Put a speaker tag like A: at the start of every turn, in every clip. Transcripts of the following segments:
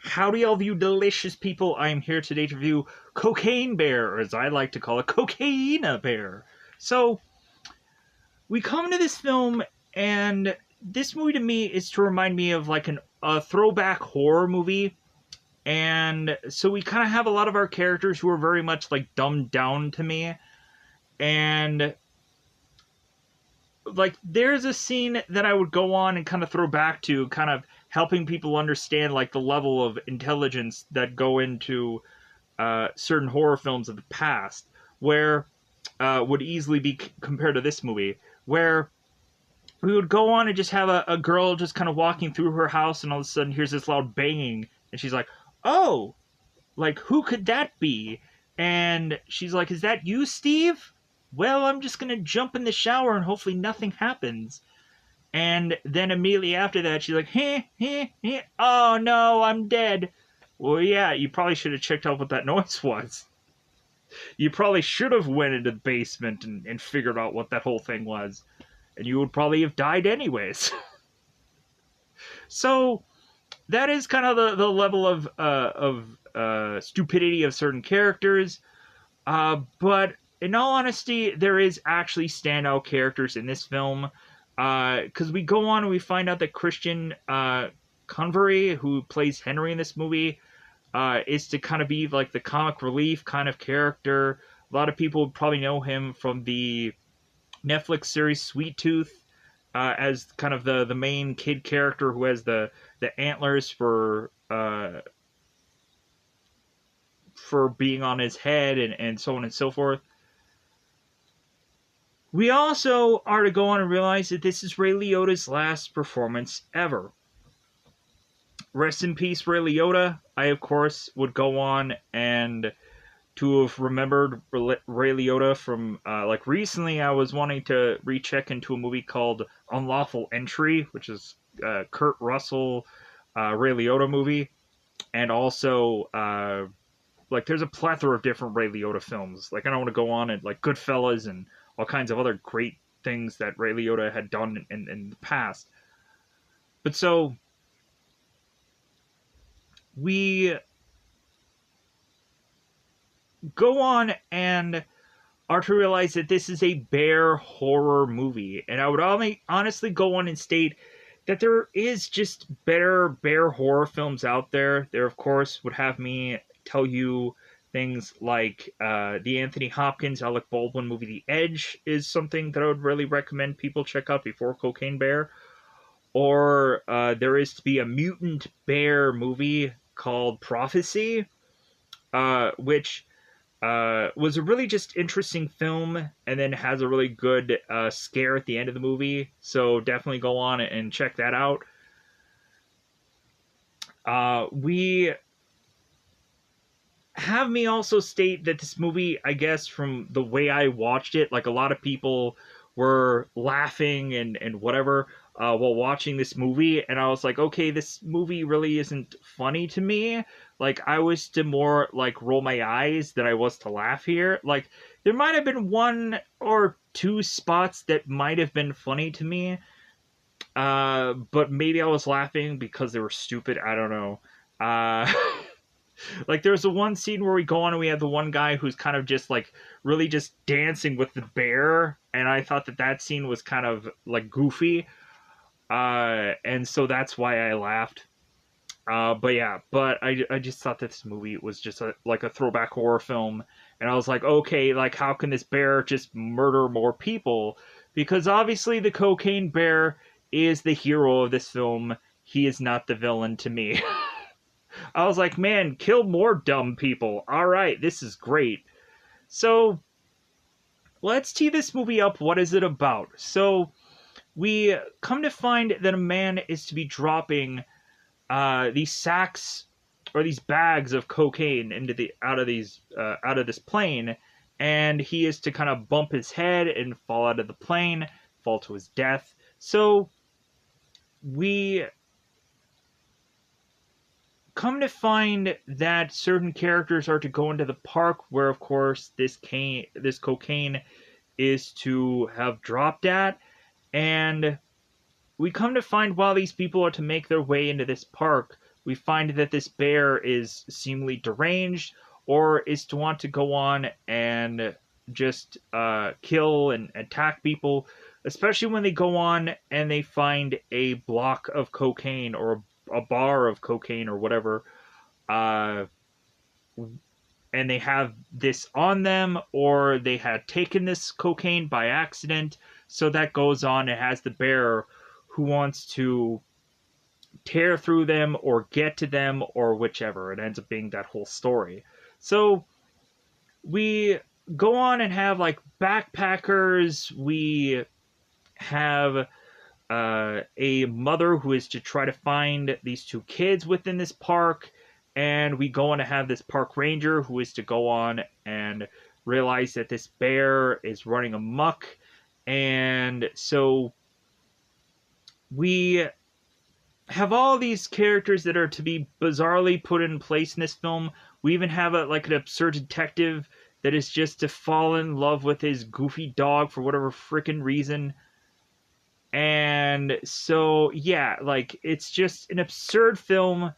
A: Howdy, all of you delicious people. I am here today to review Cocaine Bear, or as I like to call it, Cocaina Bear. So, we come to this film, and this movie to me is to remind me of like a throwback horror movie. And so we kind of have a lot of our characters who are very much like dumbed down to me. And like there's a scene that I would go on and kind of throw back to, kind of helping people understand like the level of intelligence that go into certain horror films of the past, where would easily be compared to this movie, where we would go on and just have a girl just kind of walking through her house, and all of a sudden here's this loud banging, and she's like, "Oh, like who could that be?" And she's like, "Is that you, Steve? Well, I'm just gonna jump in the shower and hopefully nothing happens." And then immediately after that, she's like, "Heh, heh, heh. Oh no, I'm dead." Well, yeah, you probably should have checked out what that noise was. You probably should have went into the basement and figured out what that whole thing was. And you would probably have died anyways. So, that is kind of the level of stupidity of certain characters. But in all honesty, there is actually standout characters in this film. Because we go on and we find out that Christian Convery, who plays Henry in this movie, is to kind of be like the comic relief kind of character. A lot of people would probably know him from the Netflix series Sweet Tooth, as kind of the main kid character who has the antlers for being on his head, and so on and so forth. We also are to go on and realize that this is Ray Liotta's last performance ever. Rest in peace, Ray Liotta. I, of course, would go on and to have remembered Ray Liotta from, like, recently I was wanting to recheck into a movie called Unlawful Entry, which is Kurt Russell, Ray Liotta movie. And also, like, there's a plethora of different Ray Liotta films. Like, I don't want to go on and, like, Goodfellas and all kinds of other great things that Ray Liotta had done in the past. But so, we go on and are to realize that this is a bear horror movie. And I would honestly go on and state that there is just better bear horror films out there. There, of course, would have me tell you things like the Anthony Hopkins, Alec Baldwin movie The Edge is something that I would really recommend people check out before Cocaine Bear. Or there is to be a mutant bear movie called Prophecy, which was a really just interesting film, and then has a really good scare at the end of the movie. So definitely go on and check that out. We have me also state that this movie, I guess, from the way I watched it, like a lot of people were laughing and whatever while watching this movie, and I was like, okay, this movie really isn't funny to me. Like, I was to more like roll my eyes than I was to laugh here. Like, there might have been one or two spots that might have been funny to me, but maybe I was laughing because they were stupid. I don't know. Like, there's the one scene where we go on and we have the one guy who's kind of just like really just dancing with the bear, and I thought that scene was kind of like goofy, and so that's why I laughed. But yeah, but I just thought that this movie was just like a throwback horror film, and I was like, okay, like how can this bear just murder more people? Because obviously the Cocaine Bear is the hero of this film. He is not the villain to me. I was like, man, kill more dumb people. All right, this is great. So, let's tee this movie up. What is it about? So, we come to find that a man is to be dropping these sacks or these bags of cocaine into out of this plane, and he is to kind of bump his head and fall out of the plane, fall to his death. So, we come to find that certain characters are to go into the park where, of course, this cocaine is to have dropped at, and we come to find while these people are to make their way into this park, we find that this bear is seemingly deranged, or is to want to go on and just kill and attack people, especially when they go on and they find a block of cocaine or a bar of cocaine or whatever, uh, and they have this on them, or they had taken this cocaine by accident. So that goes on. It has the bear who wants to tear through them or get to them or whichever. It ends up being that whole story. So we go on and have like backpackers. We have a mother who is to try to find these two kids within this park. And we go on to have this park ranger who is to go on and realize that this bear is running amok. And so we have all these characters that are to be bizarrely put in place in this film. We even have an absurd detective that is just to fall in love with his goofy dog for whatever freaking reason. And so, yeah, like, it's just an absurd film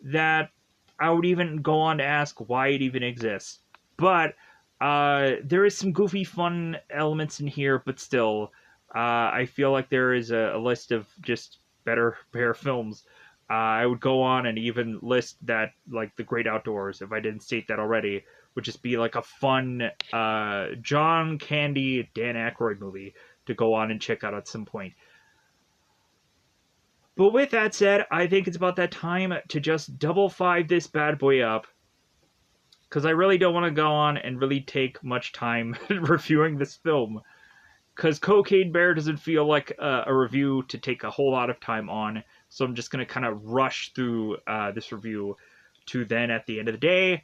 A: that I would even go on to ask why it even exists. But there is some goofy fun elements in here, but still, I feel like there is a list of just better bear films. I would go on and even list that, like, The Great Outdoors, if I didn't state that already, would just be like a fun John Candy, Dan Aykroyd movie to go on and check out at some point. But with that said, I think it's about that time to just double five this bad boy up, because I really don't want to go on and really take much time reviewing this film, because Cocaine Bear doesn't feel like a review to take a whole lot of time on, so I'm just going to kind of rush through this review to then, at the end of the day,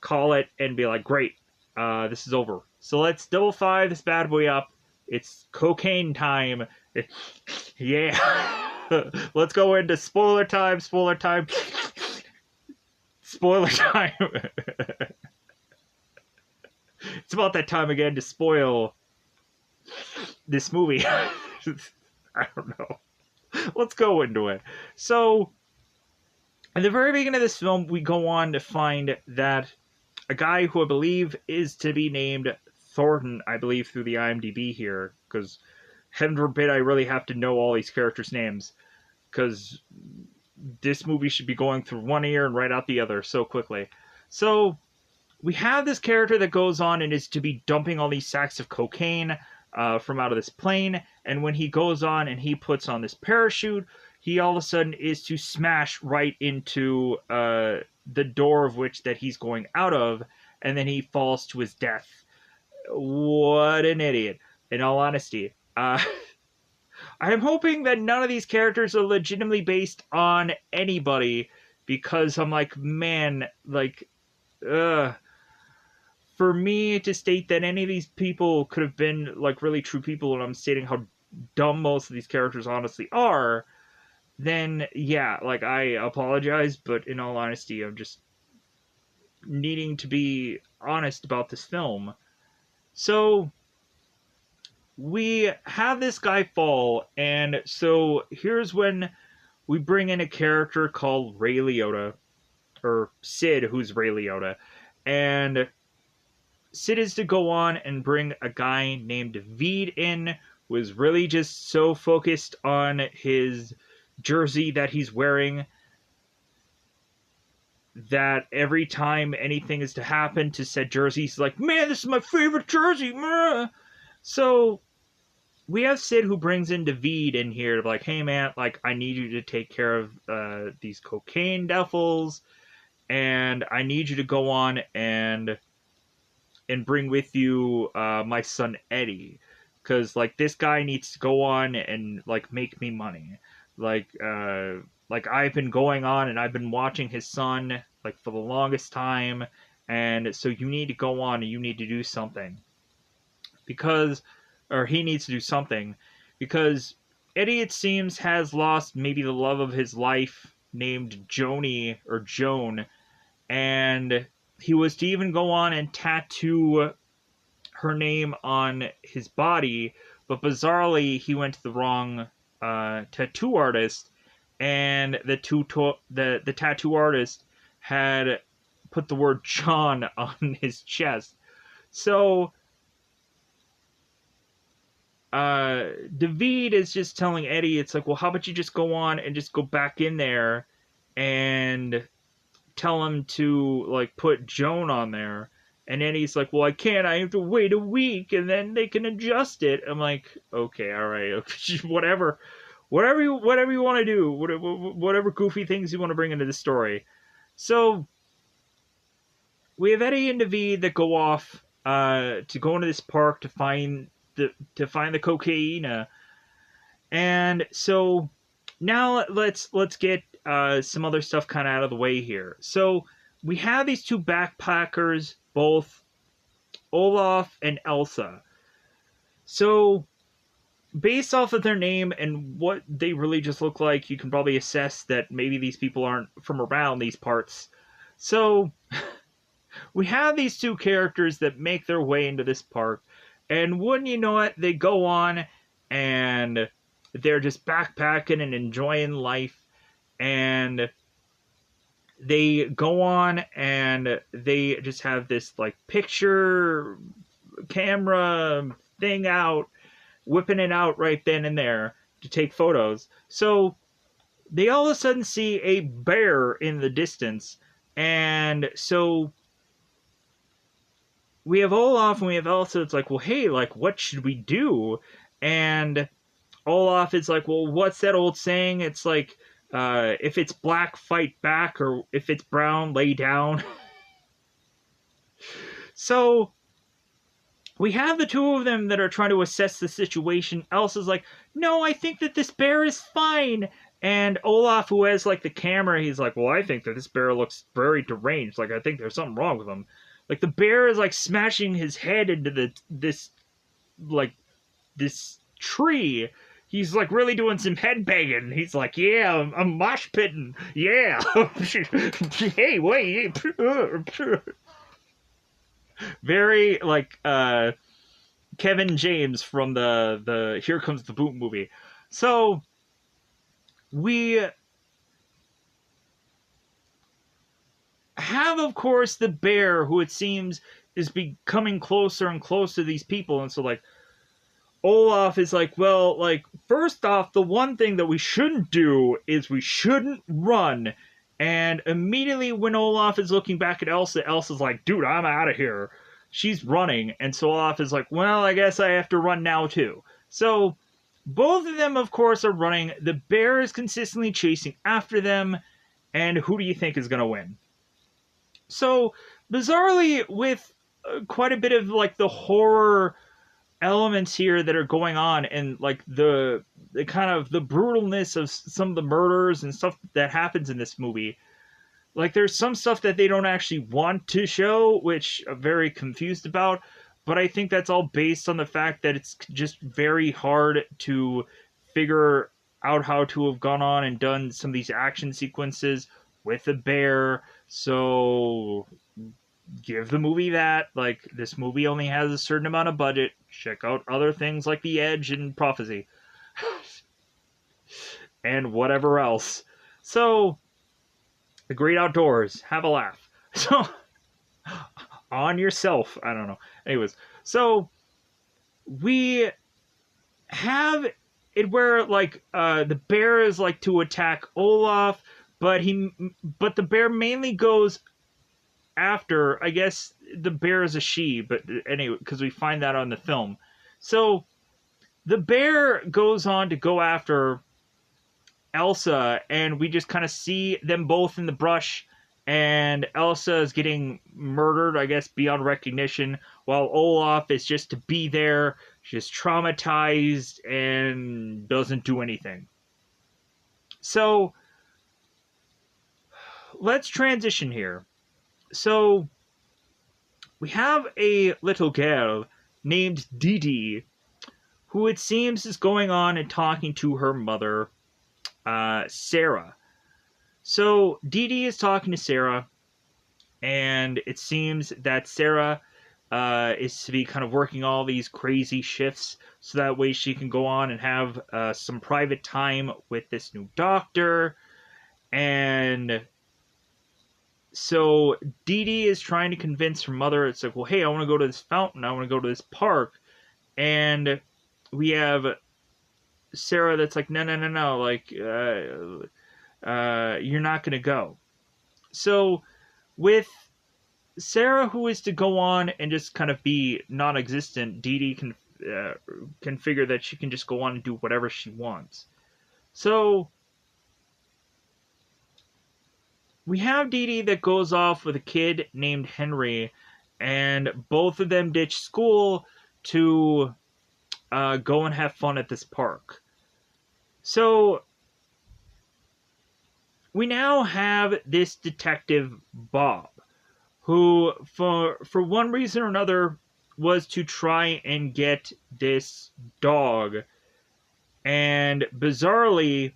A: call it and be like, great, this is over. So let's double five this bad boy up. It's cocaine time. Yeah. Let's go into spoiler time, spoiler time. Spoiler time. It's about that time again to spoil this movie. I don't know. Let's go into it. So, at the very beginning of this film, we go on to find that a guy who I believe is to be named Thornton, I believe through the IMDb here, because heaven forbid I really have to know all these characters' names, because this movie should be going through one ear and right out the other so quickly. So, we have this character that goes on and is to be dumping all these sacks of cocaine from out of this plane, and when he goes on and he puts on this parachute, he all of a sudden is to smash right into the door of which that he's going out of, and then he falls to his death. What an idiot, in all honesty. I'm hoping that none of these characters are legitimately based on anybody, because I'm like, man, like, for me to state that any of these people could have been, like, really true people, and I'm stating how dumb most of these characters honestly are, then, yeah, like, I apologize, but in all honesty, I'm just needing to be honest about this film. So, we have this guy fall, and so here's when we bring in a character called Ray Liotta, or Sid, who's Ray Liotta, and Sid is to go on and bring a guy named Veed in, who is really just so focused on his jersey that he's wearing that every time anything is to happen to said jersey, he's like, man, this is my favorite jersey, man. So we have Sid who brings in David in here to be like, hey man, like, I need you to take care of these cocaine devils, and I need you to go on and bring with you my son Eddie, because like this guy needs to go on and like make me money. Like I've been going on and I've been watching his son like for the longest time, and so you need to go on and you need to do something, because, or he needs to do something, because Eddie, it seems, has lost maybe the love of his life named Joni or Joan, and he was to even go on and tattoo her name on his body, but bizarrely he went to the wrong tattoo artist, and the tattoo artist had put the word John on his chest. So David is just telling Eddie, it's like, well, how about you just go on and just go back in there and tell him to like put Joan on there. And Eddie's like, well, I can't. I have to wait a week, and then they can adjust it. I'm like, okay, all right, whatever, whatever you want to do, whatever goofy things you want to bring into the story. So we have Eddie and David that go off to go into this park to find the cocaine, and so now let's get some other stuff kind of out of the way here. So we have these two backpackers, both Olaf and Elsa. So based off of their name and what they really just look like, you can probably assess that maybe these people aren't from around these parts. So we have these two characters that make their way into this park, and wouldn't you know it, they go on and they're just backpacking and enjoying life, and they go on and they just have this like picture camera thing out, whipping it out right then and there to take photos. So they all of a sudden see a bear in the distance, and so we have Olaf and we have Elsa. It's like, well, hey, like, what should we do? And Olaf is like, well, what's that old saying? It's like, if it's black, fight back, or if it's brown, lay down. So we have the two of them that are trying to assess the situation. Elsa's like, no, I think that this bear is fine. And Olaf, who has like the camera, he's like, well, I think that this bear looks very deranged. Like, I think there's something wrong with him. Like, the bear is like smashing his head into this tree. He's like really doing some head banging. He's like, yeah, I'm mosh pitting. Yeah. Hey, wait. Very like Kevin James from the Here Comes the Boom movie. So we have, of course, the bear, who it seems is becoming closer and closer to these people. And so, like, Olaf is like, well, like, first off, the one thing that we shouldn't do is we shouldn't run. And immediately when Olaf is looking back at Elsa, Elsa's like, dude, I'm out of here. She's running. And so Olaf is like, well, I guess I have to run now, too. So both of them, of course, are running. The bear is consistently chasing after them. And who do you think is going to win? So, bizarrely, with quite a bit of, like, the horror elements here that are going on, and, like, the kind of the brutalness of some of the murders and stuff that happens in this movie. Like, there's some stuff that they don't actually want to show, which I'm very confused about, but I think that's all based on the fact that it's just very hard to figure out how to have gone on and done some of these action sequences with a bear. So give the movie that. Like, this movie only has a certain amount of budget. Check out other things like The Edge and Prophecy. And whatever else. So, the great outdoors. Have a laugh. So, on yourself. I don't know. Anyways, so we have it where, like, the bear is like to attack Olaf, but the bear mainly goes after, I guess the bear is a she, but anyway, because we find that on the film. So the bear goes on to go after Elsa, and we just kind of see them both in the brush, and Elsa is getting murdered, I guess, beyond recognition, while Olaf is just to be there, just traumatized, and doesn't do anything. So let's transition here. So we have a little girl named Didi, who it seems is going on and talking to her mother, Sarah. So Didi is talking to Sarah, and it seems that Sarah is to be kind of working all these crazy shifts so that way she can go on and have some private time with this new doctor. And so Dee Dee is trying to convince her mother. It's like, well, hey, I want to go to this fountain. I want to go to this park. And we have Sarah that's like, no, like, you're not going to go. So with Sarah, who is to go on and just kind of be non-existent, Dee Dee can figure that she can just go on and do whatever she wants. So we have Dee Dee that goes off with a kid named Henry, and both of them ditch school to go and have fun at this park. So we now have this detective Bob, who for one reason or another was to try and get this dog. And bizarrely,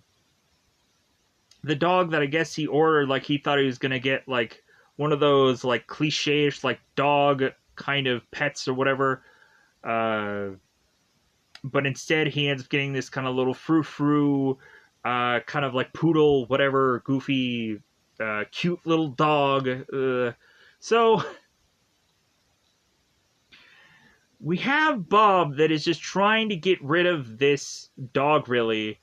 A: the dog that I guess he ordered, like he thought he was gonna get like one of those like cliche-ish like dog kind of pets or whatever. But instead he ends up getting this kind of little frou-frou, kind of like poodle, whatever, goofy, cute little dog. So we have Bob that is just trying to get rid of this dog, really.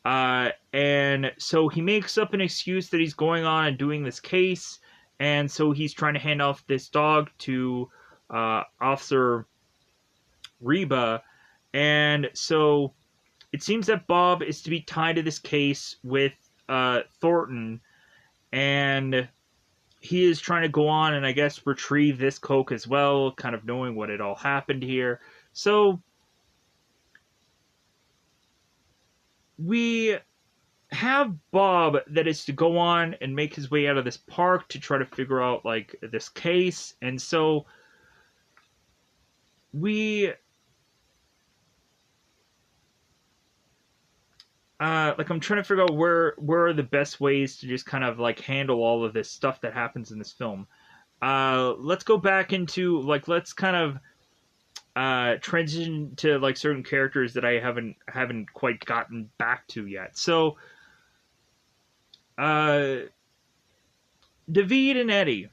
A: And so he makes up an excuse that he's going on and doing this case, and so he's trying to hand off this dog to Officer Reba. And so it seems that Bob is to be tied to this case with Thornton, and he is trying to go on and I guess retrieve this Coke as well, kind of knowing what had all happened here. So we have Bob that is to go on and make his way out of this park to try to figure out like this case. And so we like I'm trying to figure out where are the best ways to just kind of like handle all of this stuff that happens in this film. Let's go back into like let's kind of transition to like certain characters that I haven't quite gotten back to yet. So David and Eddie,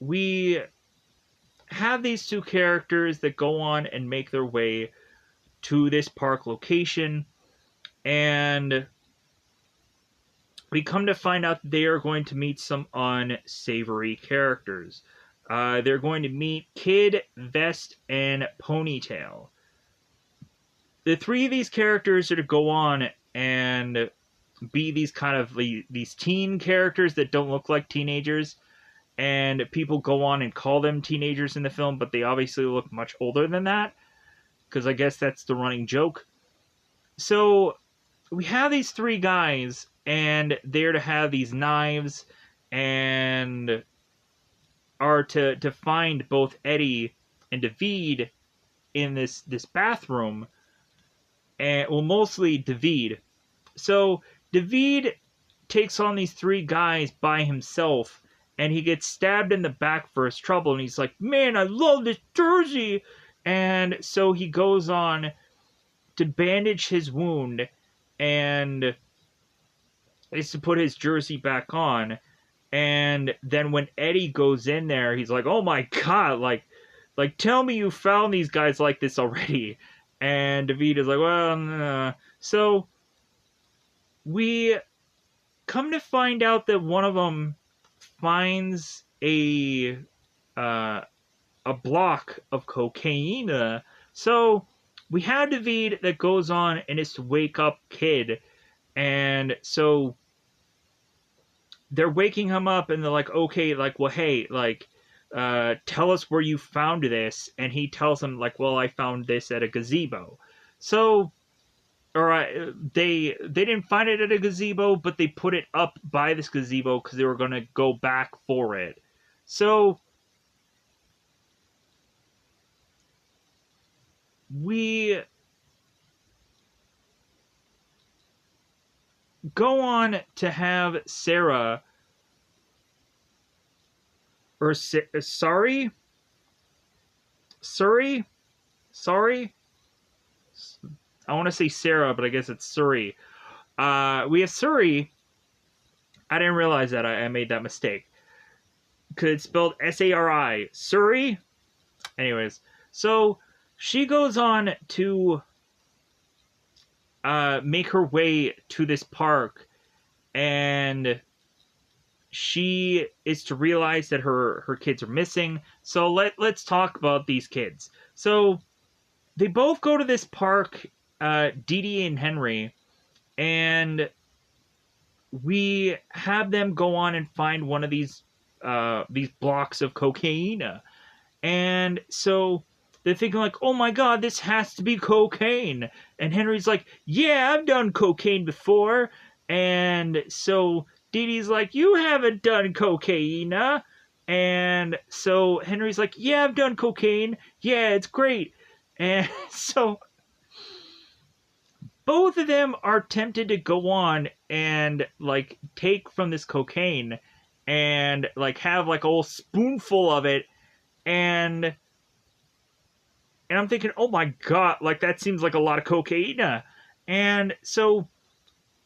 A: we have these two characters that go on and make their way to this park location, and we come to find out that they are going to meet some unsavory characters. They're going to meet Kid, Vest, and Ponytail. The three of these characters are to go on and be these kind of these teen characters that don't look like teenagers, and people go on and call them teenagers in the film, but they obviously look much older than that, because I guess that's the running joke. So we have these three guys, and they're to have these knives, and are to find both Eddie and David in this bathroom, and well, mostly David. So David takes on these three guys by himself, and he gets stabbed in the back for his trouble, and he's like, man, I love this jersey. And so he goes on to bandage his wound, and is to put his jersey back on. And then when Eddie goes in there, he's like, oh my god, like tell me you found these guys like this already. And David is like, well, nah. So we come to find out that one of them finds a block of cocaine. So we have David that goes on and is to wake up Kid, and so they're waking him up, and they're like, okay, like, well, hey, like, tell us where you found this. And he tells them, like, well, I found this at a gazebo. So, they didn't find it at a gazebo, but they put it up by this gazebo because they were going to go back for it. So we go on to have Sarah, or sorry, Surrey. Sorry, I want to say Sarah, but I guess it's Surrey. We have Surrey. I didn't realize that I made that mistake. Because it's spelled Sari. Surrey. Anyways, so she goes on to make her way to this park, and she is to realize that her kids are missing. So let's talk about these kids. So they both go to this park, Dee Dee and Henry, and we have them go on and find one of these blocks of cocaine. And so they're thinking like, oh my god, this has to be cocaine. And Henry's like, yeah, I've done cocaine before. And so Dee Dee's like, you haven't done cocaine. And so Henry's like, yeah, I've done cocaine. Yeah, it's great. And so both of them are tempted to go on and like take from this cocaine and like have like a whole spoonful of it, and I'm thinking, oh my god, like that seems like a lot of cocaine. And so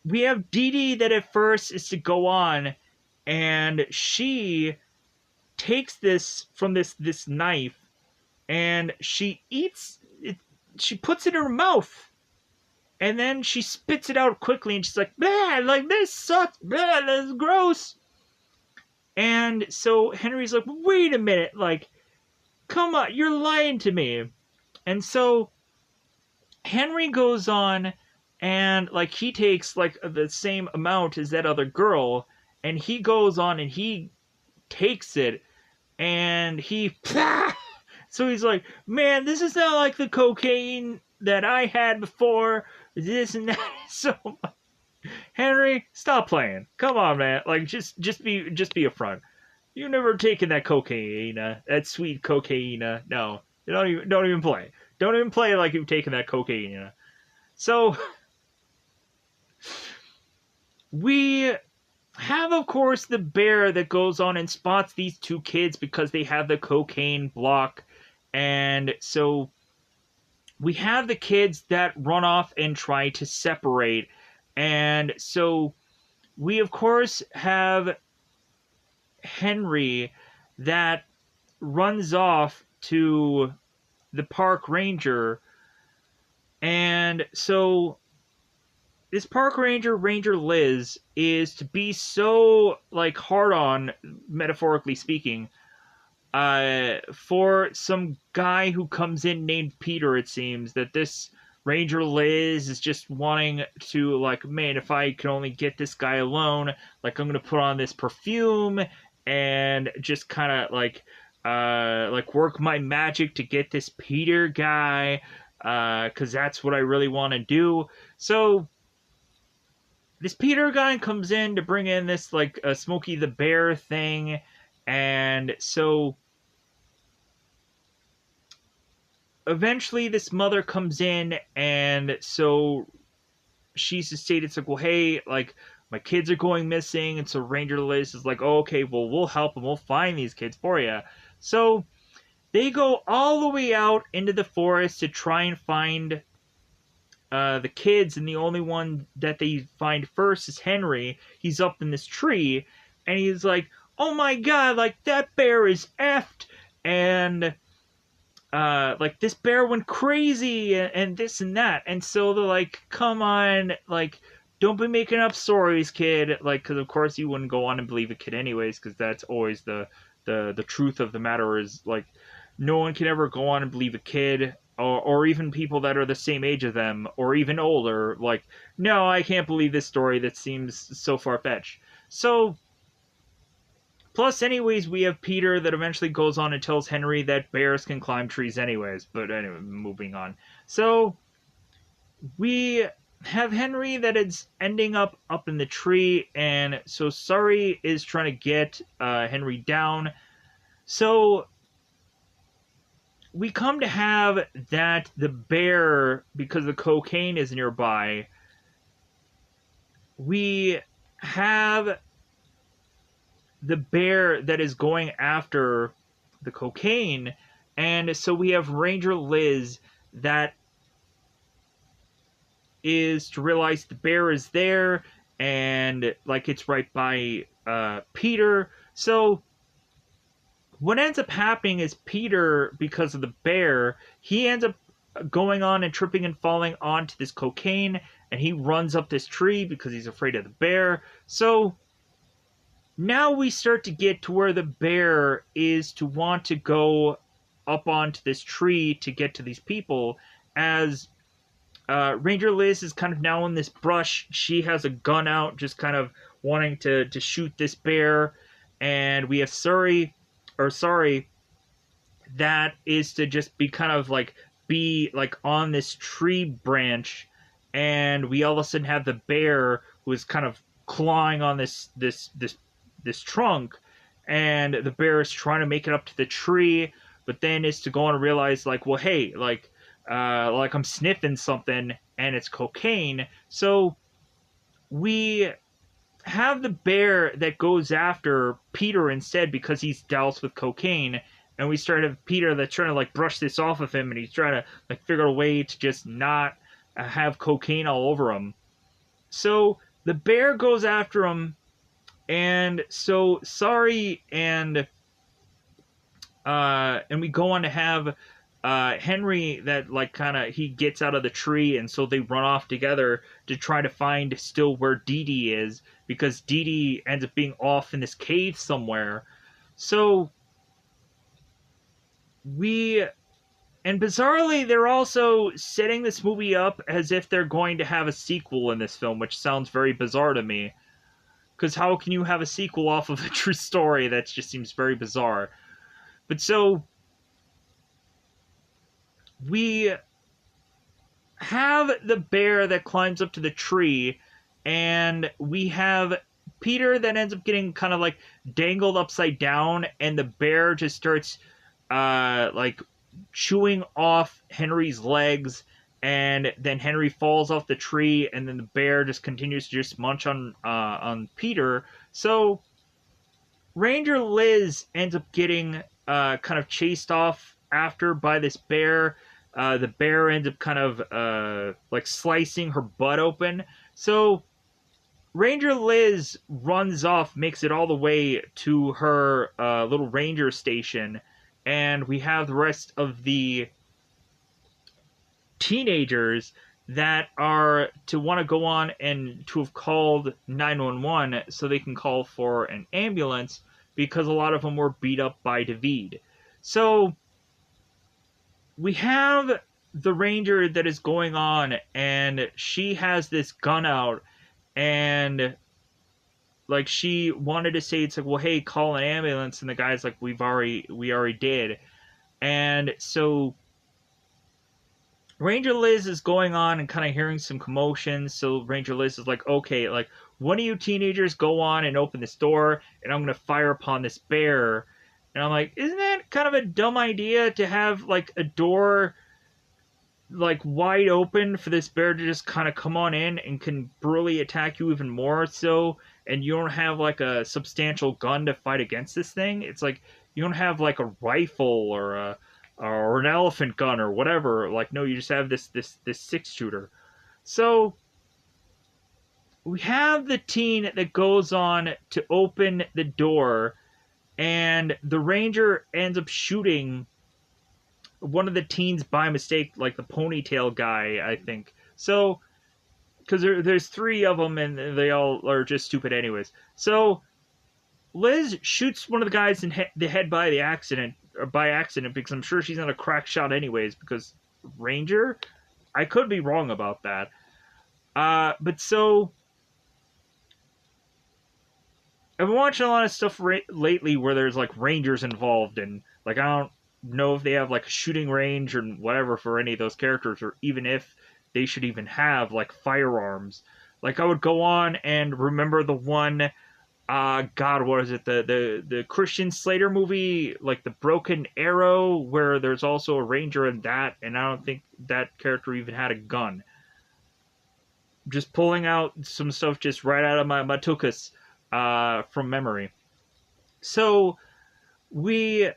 A: we have Dee Dee that at first is to go on, and she takes this from this knife, and she eats it. She puts it in her mouth. And then she spits it out quickly, and she's like, "Man, like this sucks. Man, this is gross." And so Henry's like, "Wait a minute, like, come on, you're lying to me." And so Henry goes on, and like he takes like the same amount as that other girl, and he goes on and he takes it, and he, so he's like, "Man, this is not like the cocaine that I had before." This and that. So Henry, stop playing. Come on, man. Like just be upfront. You've never taken that cocaine, that sweet cocaine. No, don't even play. Don't even play like you've taken that cocaine. So we have, of course, the bear that goes on and spots these two kids because they have the cocaine block, and so we have the kids that run off and try to separate. And so we, of course, have Henry that runs off to the park ranger. And so this park ranger, Ranger Liz, is to be so, like, hard on, metaphorically speaking, for some guy who comes in named Peter. It seems that this Ranger Liz is just wanting to, like, man, if I can only get this guy alone, like, I'm gonna put on this perfume and just kind of like work my magic to get this Peter guy, because that's what I really want to do. So this Peter guy comes in to bring in this like Smokey the Bear thing, and so eventually this mother comes in, and so she's stated, it's like, well, hey, like, my kids are going missing. And so Ranger Liz is like, oh, okay, well, we'll help them. We'll find these kids for you. So they go all the way out into the forest to try and find the kids, and the only one that they find first is Henry. He's up in this tree, and he's like, oh my god, like, that bear is effed, and like, this bear went crazy, and this and that. And so they're like, come on, like, don't be making up stories, kid. Like, because of course you wouldn't go on and believe a kid anyways, because that's always the truth of the matter is, like, no one can ever go on and believe a kid, or even people that are the same age as them, or even older. Like, no, I can't believe this story that seems so far-fetched. So plus, anyways, we have Peter that eventually goes on and tells Henry that bears can climb trees anyways. But anyway, moving on. So we have Henry that is ending up in the tree, and so Surrey is trying to get Henry down. So we come to have that the bear, because the cocaine is nearby, we have the bear that is going after the cocaine, And so we have Ranger Liz that is to realize the bear is there, and like it's right by Peter. So what ends up happening is Peter, because of the bear, he ends up going on and tripping and falling onto this cocaine, and he runs up this tree because he's afraid of the bear. So now we start to get to where the bear is to want to go up onto this tree to get to these people, as Ranger Liz is kind of now in this brush. She has a gun out, just kind of wanting to shoot this bear. And we have Sorry, that is to just be kind of like, be like on this tree branch. And we all of a sudden have the bear who is kind of clawing on this trunk. And the bear is trying to make it up to the tree, but then is to go on and realize, like, well, hey, like I'm sniffing something, and it's cocaine. So we have the bear that goes after Peter instead because he's doused with cocaine, and we start to have Peter that's trying to like brush this off of him, and he's trying to like figure out a way to just not have cocaine all over him. So the bear goes after him, and so Sorry and we go on to have Henry that like kind of he gets out of the tree, and so they run off together to try to find still where Dee Dee is, because Dee Dee ends up being off in this cave somewhere. So and bizarrely, they're also setting this movie up as if they're going to have a sequel in this film, which sounds very bizarre to me. Because how can you have a sequel off of a true story? That just seems very bizarre. But so we have the bear that climbs up to the tree, and we have Peter that ends up getting kind of like dangled upside down, and the bear just starts like chewing off Henry's legs, and then Henry falls off the tree, and then the bear just continues to just munch on Peter. So Ranger Liz ends up getting kind of chased off after by this bear. The bear ends up kind of like slicing her butt open. So Ranger Liz runs off, makes it all the way to her little ranger station, and we have the rest of the teenagers that are to want to go on and to have called 911 so they can call for an ambulance, because a lot of them were beat up by David. So we have the ranger that is going on, and she has this gun out, and like she wanted to say, it's like, well, hey, call an ambulance, and the guy's like, we already did. And so Ranger Liz is going on and kind of hearing some commotion. So Ranger Liz is like, okay, like, one of you teenagers go on and open this door, and I'm going to fire upon this bear. And I'm like, isn't that kind of a dumb idea to have, like, a door, like, wide open for this bear to just kind of come on in and can brutally attack you even more so, and you don't have, like, a substantial gun to fight against this thing? It's like, you don't have, like, a rifle or an elephant gun or whatever. Like, no, you just have this 6-shooter. So we have the teen that goes on to open the door, and the ranger ends up shooting one of the teens by mistake, like the ponytail guy, I think. So, because there's 3 of them, and they all are just stupid anyways. So Liz shoots one of the guys in the head by accident, because I'm sure she's not a crack shot anyways, because Ranger? I could be wrong about that. But so I've been watching a lot of stuff lately where there's like Rangers involved, and like I don't know if they have like a shooting range or whatever for any of those characters, or even if they should even have like firearms. Like I would go on and remember the one, God, what is it? The Christian Slater movie, like The Broken Arrow, where there's also a ranger in that, and I don't think that character even had a gun. Just pulling out some stuff just right out of my matukas from memory. So we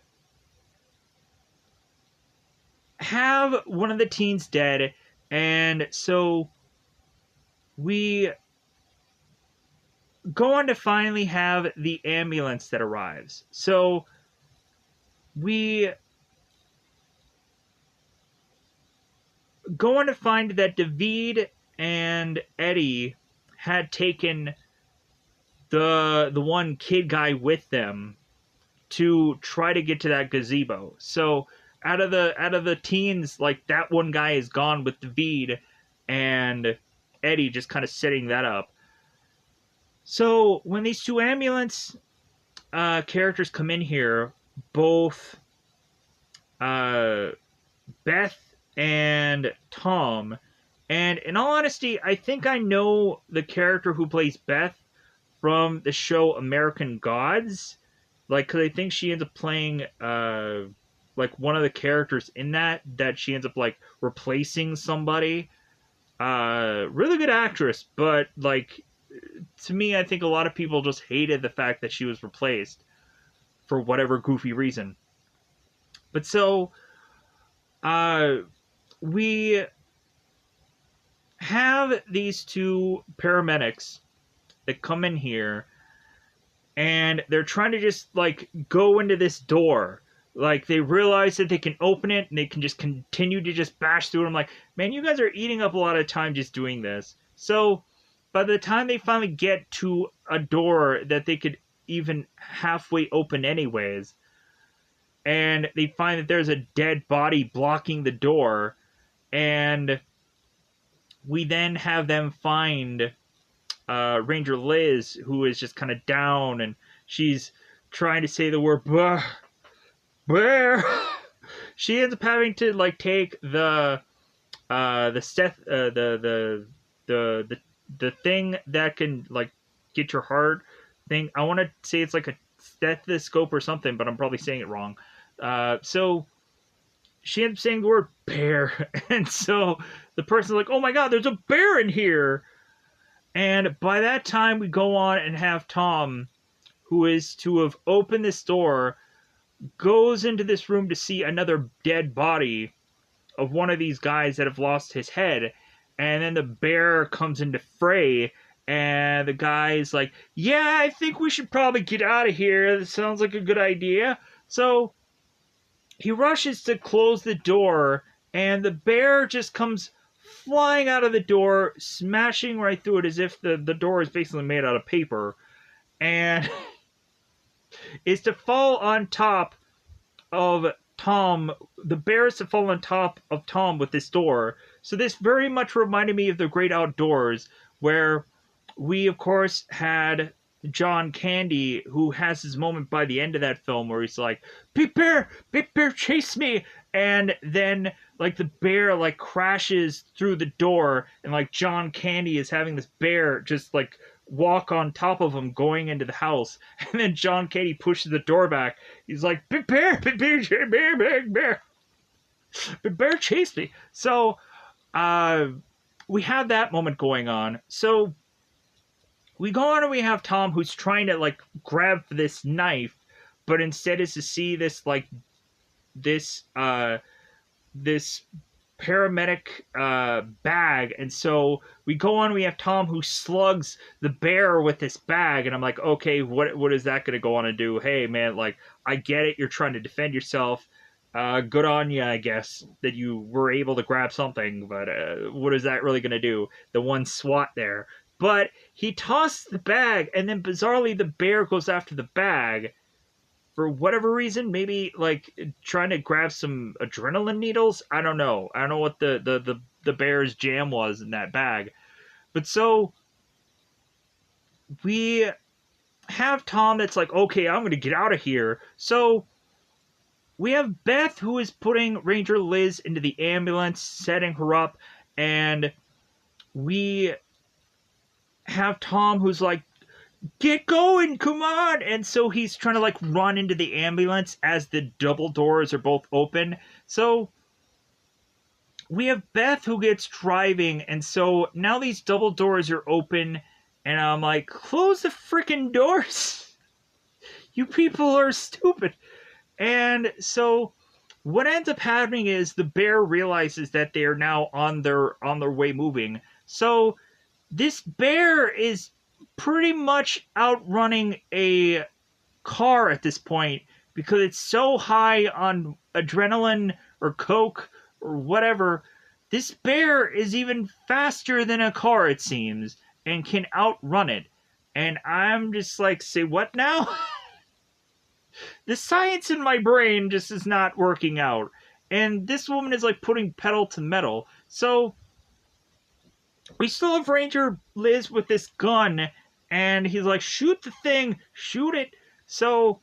A: have one of the teens dead, and so we go on to finally have the ambulance that arrives. So we go on to find that David and Eddie had taken the one kid guy with them to try to get to that gazebo. So out of the teens, like, that one guy is gone with David and Eddie just kind of setting that up. So when these two ambulance characters come in here, both Beth and Tom, and in all honesty, I think I know the character who plays Beth from the show American Gods. Like, because I think she ends up playing, like, one of the characters in that she ends up, like, replacing somebody. Really good actress, but, like, to me, I think a lot of people just hated the fact that she was replaced for whatever goofy reason. But so, we have these two paramedics that come in here, and they're trying to just, like, go into this door. Like, they realize that they can open it, and they can just continue to just bash through it. I'm like, man, you guys are eating up a lot of time just doing this. So, by the time they finally get to a door that they could even halfway open anyways, and they find that there's a dead body blocking the door, and we then have them find Ranger Liz, who is just kind of down, and she's trying to say the word bear. She ends up having to, like, take the thing that can, like, get your heart thing. I want to say it's like a stethoscope or something, but I'm probably saying it wrong. So she ends up saying the word bear, and so the person's like, "Oh my god, there's a bear in here!" And by that time, we go on and have Tom, who is to have opened this door, goes into this room to see another dead body of one of these guys that have lost his head, and then the bear comes into fray, and the guy's like, "Yeah, I think we should probably get out of here. That sounds like a good idea." So he rushes to close the door, and the bear just comes flying out of the door, smashing right through it as if the door is basically made out of paper, and is to fall on top of Tom. The bear is to fall on top of Tom with this door. So this very much reminded me of The Great Outdoors, where we, of course, had John Candy, who has his moment by the end of that film where he's like, big bear, chase me!" And then, like, the bear, like, crashes through the door, and, like, John Candy is having this bear just, like, walk on top of him going into the house. And then John Candy pushes the door back. He's like, big bear, big bear, big bear, chase me. So, we had that moment going on. So we go on and we have Tom, who's trying to, like, grab this knife, but instead is to see this, like, this paramedic bag. And so we go on, we have Tom, who slugs the bear with this bag, and I'm like, okay, what is that going to go on and do? Hey, man, like, I get it, you're trying to defend yourself. Good on you, I guess, that you were able to grab something, but what is that really going to do? The one SWAT there. But he tosses the bag, and then bizarrely the bear goes after the bag for whatever reason. Maybe, like, trying to grab some adrenaline needles. I don't know. I don't know what the bear's jam was in that bag. But so we have Tom that's like, okay, I'm going to get out of here. So we have Beth, who is putting Ranger Liz into the ambulance, setting her up, and we have Tom, who's like, get going, come on! And so he's trying to, like, run into the ambulance as the double doors are both open. So we have Beth, who gets driving, and so now these double doors are open, and I'm like, close the freaking doors! You people are stupid! And so what ends up happening is the bear realizes that they are now on their way moving. So this bear is pretty much outrunning a car at this point because it's so high on adrenaline or coke or whatever. This bear is even faster than a car, it seems, and can outrun it. And I'm just like, say what now? The science in my brain just is not working out. And this woman is like putting pedal to metal. So we still have Ranger Liz with this gun, and he's like, shoot the thing, shoot it. So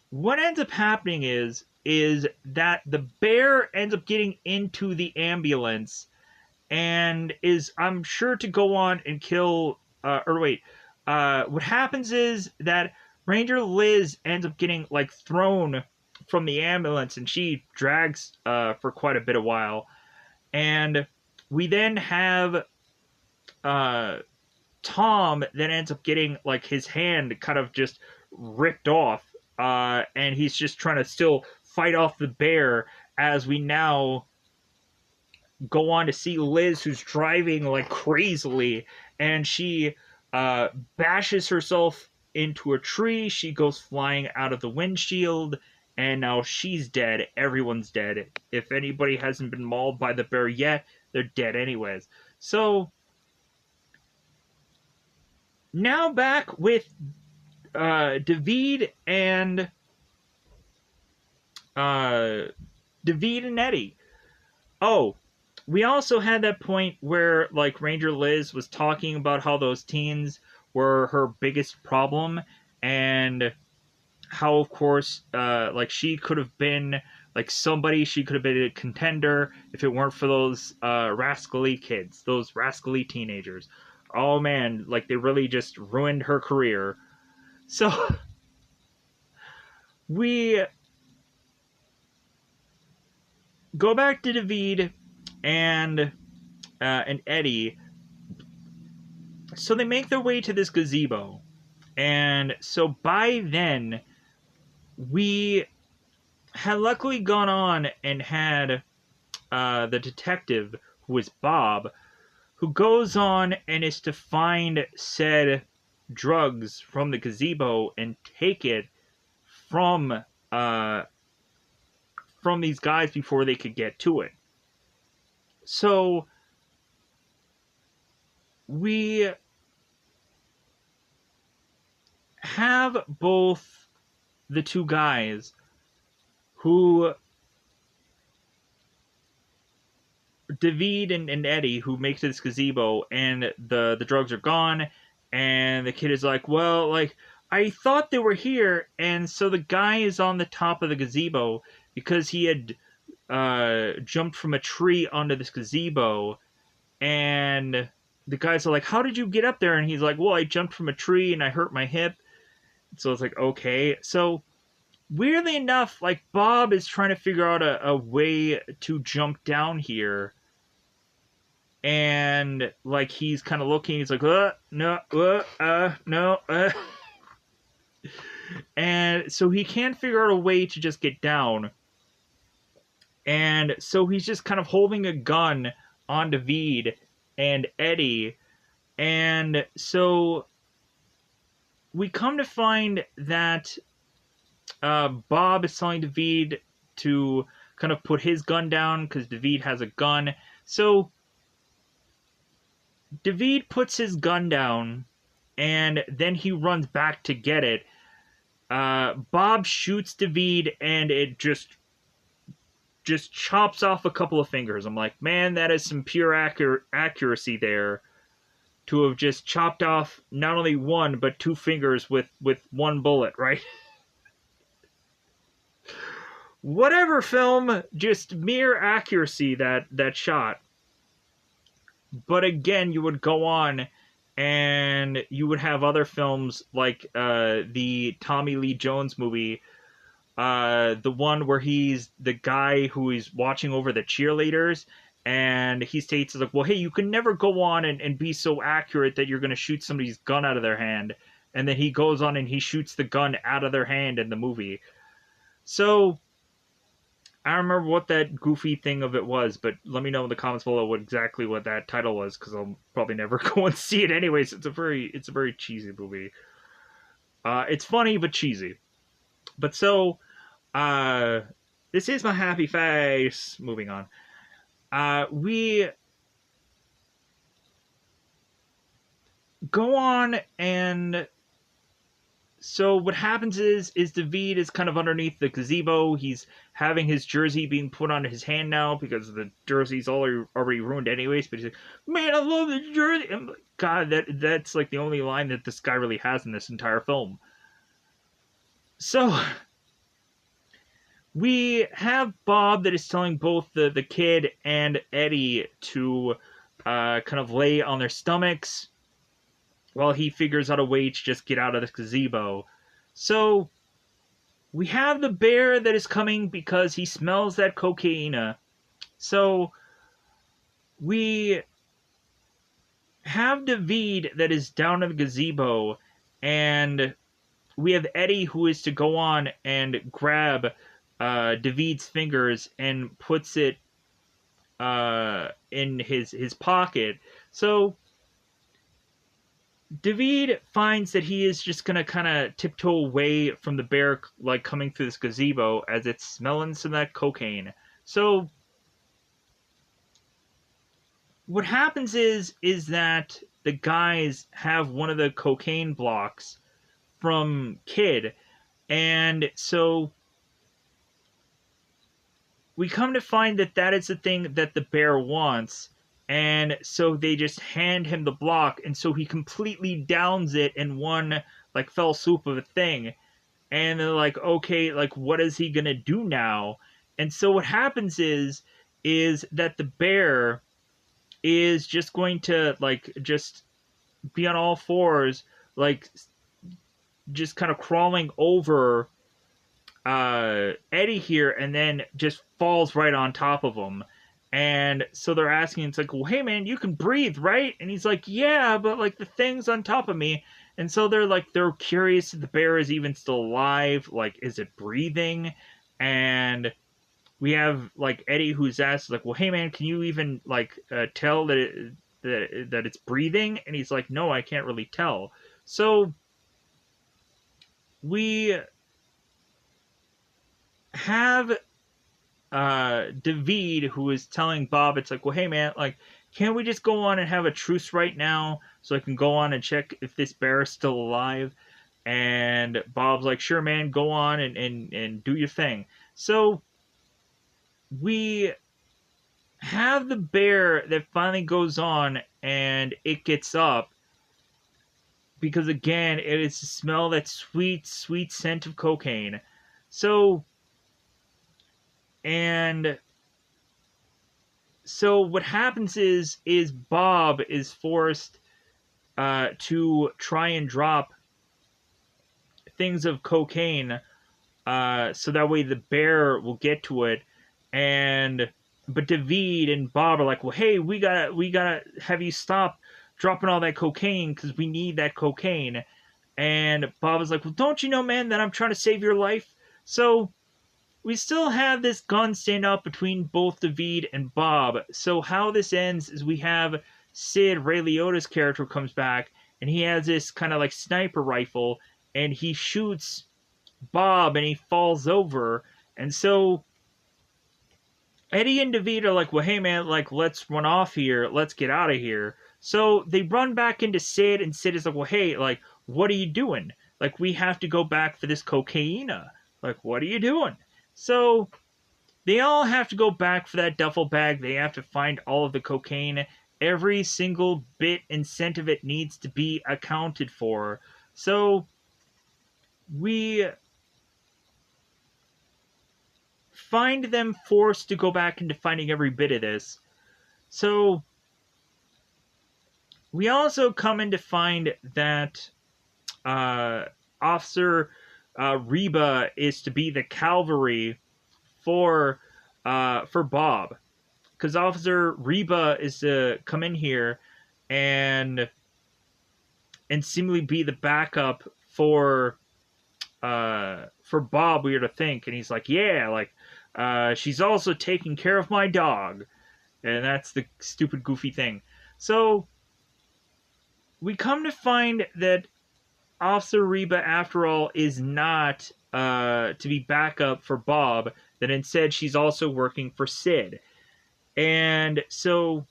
A: what ends up happening is that the bear ends up getting into the ambulance and is, I'm sure, to go on and kill or wait, what happens is that Ranger Liz ends up getting like thrown from the ambulance, and she drags for quite a bit of while. And we then have Tom that ends up getting like his hand kind of just ripped off, and he's just trying to still fight off the bear as we now go on to see Liz, who's driving like crazily, and she bashes herself into a tree. She goes flying out of the windshield, and now she's dead. Everyone's dead. If anybody hasn't been mauled by the bear yet, they're dead anyways. So now back with David and Eddie. Oh, we also had that point where like Ranger Liz was talking about how those teens were her biggest problem, and how of course like she could have been like somebody, she could have been a contender if it weren't for those rascally kids, those rascally teenagers. Oh man, like they really just ruined her career. So we go back to David and Eddie. So they make their way to this gazebo, and so by then we had luckily gone on and had the detective, who is Bob, who goes on and is to find said drugs from the gazebo and take it from these guys before they could get to it. So we have both the two guys who, David and Eddie, who make this gazebo, and the drugs are gone, and the kid is like, well, like, I thought they were here, and so the guy is on the top of the gazebo because he had jumped from a tree onto this gazebo, and the guys are like, how did you get up there? And he's like, well, I jumped from a tree and I hurt my hip. So it's like, okay. So weirdly enough, like Bob is trying to figure out a way to jump down here, and like he's kind of looking, he's like, no, no, and so he can't figure out a way to just get down, and so he's just kind of holding a gun on David and Eddie, and so we come to find that Bob is telling David to kind of put his gun down because David has a gun. So David puts his gun down, and then he runs back to get it. Bob shoots David, and it just chops off a couple of fingers. I'm like, man, that is some pure accuracy there, to have just chopped off not only one but two fingers with one bullet, right? Whatever, film, just mere accuracy, that shot. But again, you would go on and you would have other films like the Tommy Lee Jones movie, the one where he's the guy who is watching over the cheerleaders, and he states like, well, hey, you can never go on and be so accurate that you're going to shoot somebody's gun out of their hand. And then he goes on and he shoots the gun out of their hand in the movie. So I don't remember what that goofy thing of it was, but let me know in the comments below what that title was, because I'll probably never go and see it anyways. It's a very cheesy movie. It's funny but cheesy. But so, uh, this is my happy face. Moving on. We go on, and so what happens is David is kind of underneath the gazebo. He's having his jersey being put on his hand now because the jersey's already ruined anyways. But he's like, "Man, I love this jersey." I'm like, God, that's like the only line that this guy really has in this entire film. So we have Bob that is telling both the kid and Eddie to kind of lay on their stomachs while he figures out a way to just get out of the gazebo. So we have the bear that is coming because he smells that cocaine. So we have David that is down in the gazebo, and we have Eddie who is to go on and grab David's fingers and puts it in his pocket. So David finds that he is just gonna kind of tiptoe away from the bear, like coming through this gazebo, as it's smelling some of that cocaine. So what happens is that the guys have one of the cocaine blocks from Kid, and so we come to find that that is the thing that the bear wants. And so they just hand him the block, and so he completely downs it in one like fell swoop of a thing. And they're like, okay, like what is he gonna do now? And so what happens is that the bear is just going to like just be on all fours, like just kind of crawling over Eddie here, and then just falls right on top of him. And so they're asking, it's like, well, hey man, you can breathe, right? And he's like, yeah, but like the thing's on top of me. And so they're curious if the bear is even still alive. Like, is it breathing? And we have like Eddie who's asked, like, well, hey man, can you even like tell that it's breathing? And he's like, no, I can't really tell. So we have David who is telling Bob, it's like, well, hey man, like, can't we just go on and have a truce right now so I can go on and check if this bear is still alive? And Bob's like, sure man, go on and do your thing. So we have the bear that finally goes on and it gets up because again it is to smell that sweet scent of cocaine. So and so what happens is Bob is forced to try and drop things of cocaine so that way the bear will get to it. And but David and Bob are like, well, hey, we gotta have you stop dropping all that cocaine because we need that cocaine. And Bob is like, well, don't you know, man, that I'm trying to save your life? So we still have this gun standoff between both David and Bob. So how this ends is we have Sid, Ray Liotta's character, comes back, and he has this kind of like sniper rifle, and he shoots Bob, and he falls over. And so Eddie and David are like, well, hey man, like, let's run off here. Let's get out of here. So they run back into Sid, and Sid is like, well, hey, like, what are you doing? Like, we have to go back for this cocaine. Like, what are you doing? So they all have to go back for that duffel bag. They have to find all of the cocaine. Every single bit and cent of it needs to be accounted for. So we find them forced to go back into finding every bit of this. So we also come in to find that Officer Reba is to be the cavalry for Bob, because Officer Reba is to come in here and seemingly be the backup for Bob. We are to think, and he's like, yeah, like She's also taking care of my dog. And that's the stupid, goofy thing. So we come to find that Officer Reba, after all, is not to be backup for Bob, that instead she's also working for Sid. And so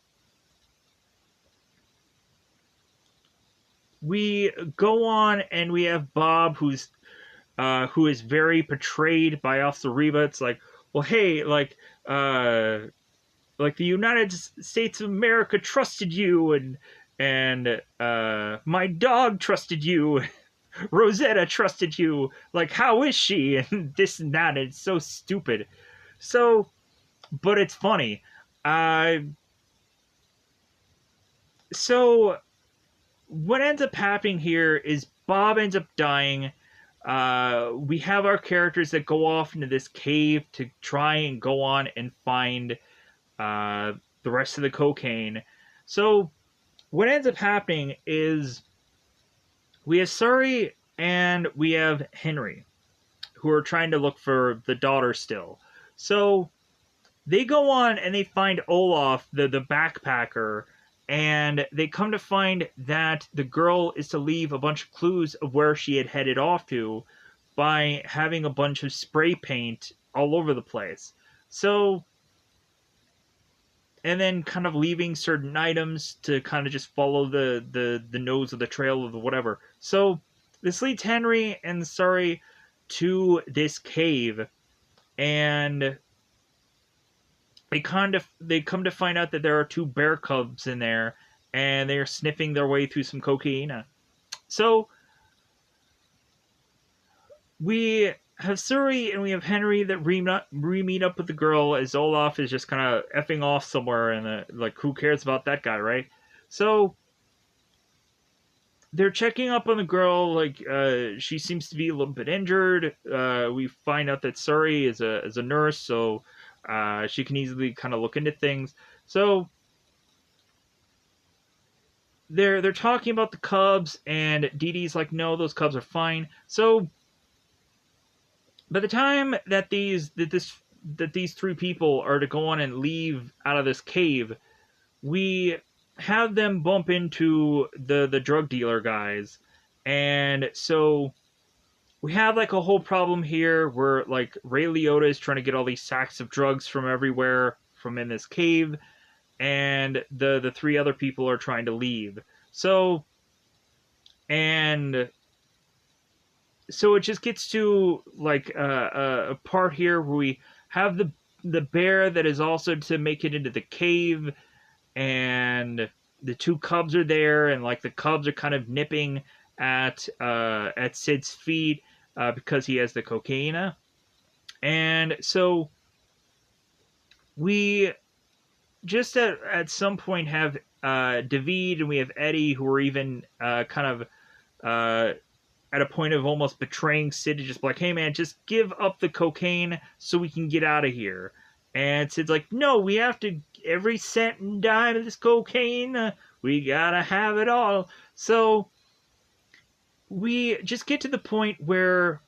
A: we go on and we have Bob, who is very betrayed by Officer Reba. It's like, well, hey, like the United States of America trusted you, and my dog trusted you. Rosetta trusted you. Like, how is she? And this and that. And it's so stupid. So, but it's funny. So what ends up happening here is Bob ends up dying. We have our characters that go off into this cave to try and go on and find the rest of the cocaine. So what ends up happening is we have Surrey and we have Henry, who are trying to look for the daughter still. So they go on and they find Olaf, the backpacker, and they come to find that the girl is to leave a bunch of clues of where she had headed off to by having a bunch of spray paint all over the place. So, and then kind of leaving certain items to kind of just follow the nose of the trail of the whatever. So this leads Henry and Surrey to this cave, and they come to find out that there are two bear cubs in there, and they are sniffing their way through some cocaine. So we have Surrey and we have Henry that re-meet up with the girl, as Olaf is just kind of effing off somewhere, and like, who cares about that guy, right? So they're checking up on the girl. Like, she seems to be a little bit injured. We find out that Surrey is a nurse, so she can easily kind of look into things. So they're talking about the cubs, and Dee Dee's like, no, those cubs are fine. So by the time that these three people are to go on and leave out of this cave, we have them bump into the drug dealer guys. And so we have like a whole problem here where like Ray Liotta is trying to get all these sacks of drugs from everywhere from in this cave, and the three other people are trying to leave. So it just gets to like a part here where we have the bear that is also to make it into the cave, and the two cubs are there, and like the cubs are kind of nipping at Sid's feet because he has the cocaine. And so we just at some point have David, and we have Eddie, who are even kind of at a point of almost betraying Sid, to just be like, hey man, just give up the cocaine so we can get out of here. And Sid's like, no, we have to, every cent and dime of this cocaine, we gotta have it all. So we just get to the point where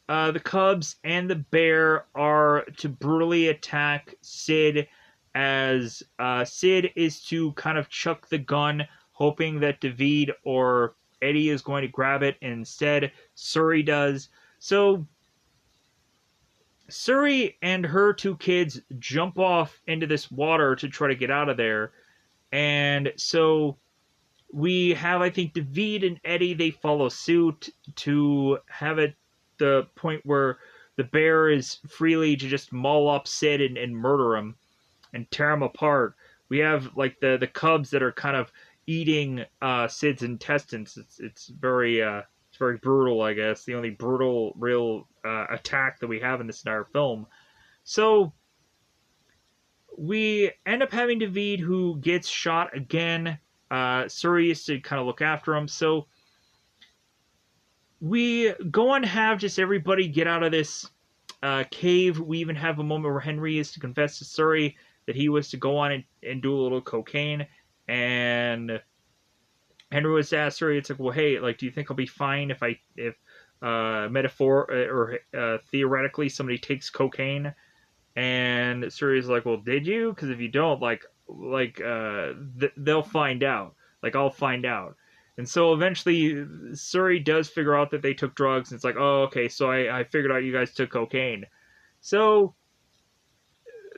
A: the cubs and the bear are to brutally attack Sid, as Sid is to kind of chuck the gun, hoping that David or Eddie is going to grab it, and instead Surrey does. So Surrey and her two kids jump off into this water to try to get out of there. And so we have, I think, David and Eddie, they follow suit to have it the point where the bear is freely to just maul up Sid and murder him and tear him apart. We have like the cubs that are kind of eating Sid's intestines. It's very brutal, I guess. The only brutal real attack that we have in this entire film. So we end up having David, who gets shot again. Surrey is to kind of look after him. So we go on to have just everybody get out of this cave. We even have a moment where Henry is to confess to Surrey that he was to go on and do a little cocaine. And Henry was to ask Surrey, it's like, well, hey, like, do you think I'll be fine if metaphor or theoretically somebody takes cocaine? And Suri's like, well, did you? Because if you don't, they'll find out. Like, I'll find out. And so eventually, Suri does figure out that they took drugs. And it's like, oh, okay, so I figured out you guys took cocaine. So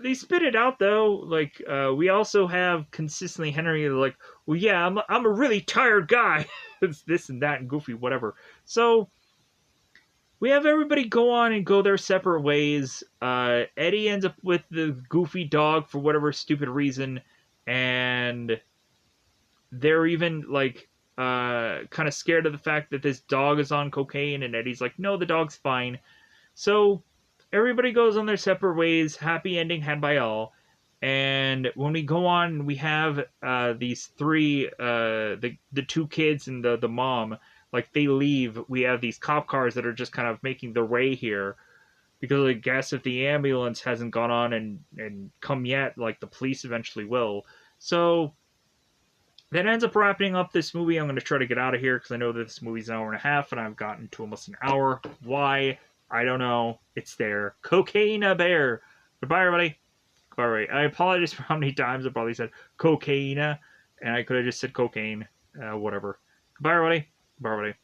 A: they spit it out though. Like, we also have consistently Henry like, well, yeah, I'm a really tired guy. It's this and that and goofy, whatever. So we have everybody go on and go their separate ways. Eddie ends up with the goofy dog for whatever stupid reason, and they're even like kind of scared of the fact that this dog is on cocaine, and Eddie's like, no, the dog's fine. So everybody goes on their separate ways. Happy ending had by all. And when we go on, we have these three, the two kids and the mom. Like they leave, we have these cop cars that are just kind of making their way here because I guess if the ambulance hasn't gone on and come yet, like the police eventually will. So that ends up wrapping up this movie. I'm going to try to get out of here because I know that this movie's an hour and a half and I've gotten to almost an hour. Why? I don't know. It's there. Cocaine a bear. Goodbye, everybody. All right. I apologize for how many times I probably said cocaine, and I could have just said cocaine. Whatever. Goodbye, everybody. Goodbye, everybody.